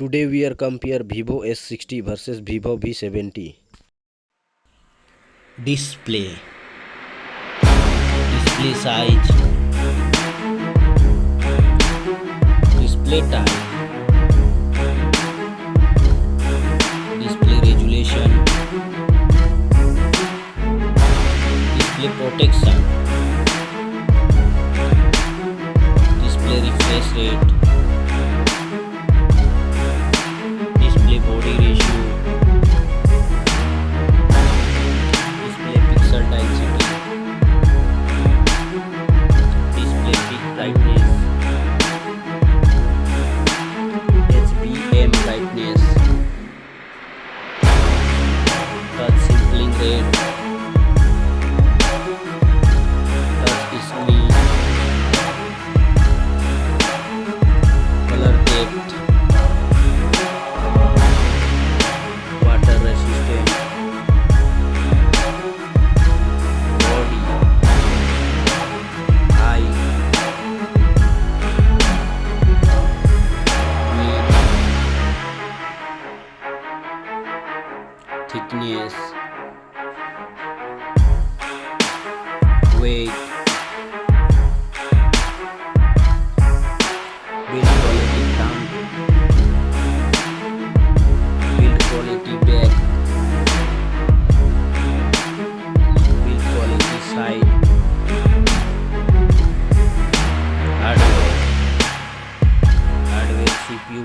Today we are compare Vivo S60 versus Vivo V70. Display size, display time, display resolution, display protection, display refresh rate, display body ratio, display pixel density, display peak brightness, HBM brightness, touch sampling rate, touch screen, color depth, water resistant, body, height, width, thickness, weight, build quality thumb, build quality back, build quality side, hardware CPU,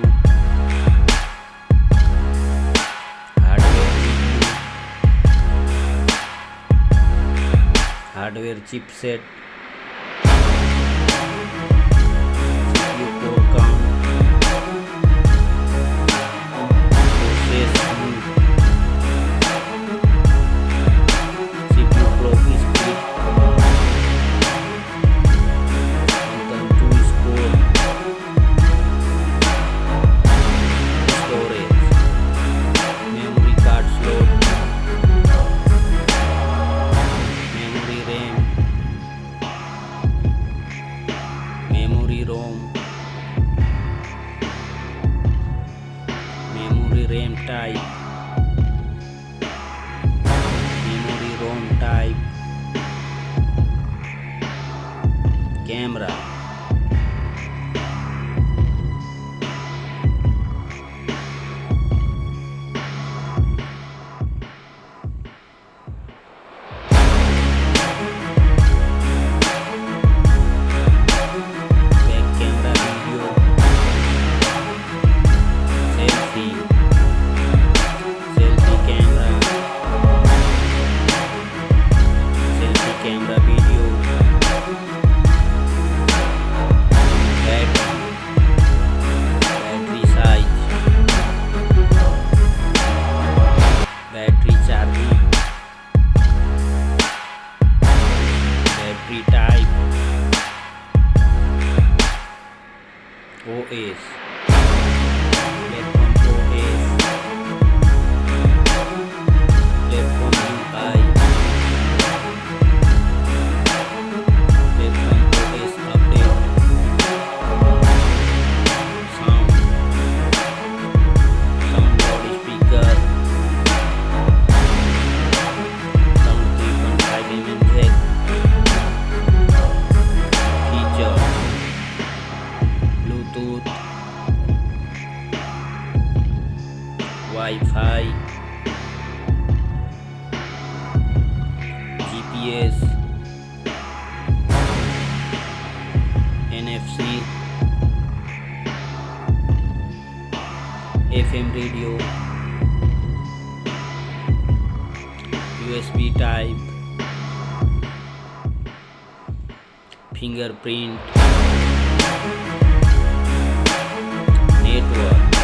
hardware GPU, hardware chipset, CPU core count, process speed, CPU clock speed, Quantum 2 score, storage, memory card slot, memory RAM, memory ROM, memory RAM type, memory ROM type, camera, back camera video, selfie, selfie camera, selfie camera video, battery size, battery charging, battery type, OS, platform OS, platform UI, platform OS update, sound loudspeaker, sound 3.5 mm jack, feature, Bluetooth, Wi-Fi, GPS, NFC, FM radio, USB type, fingerprint, network,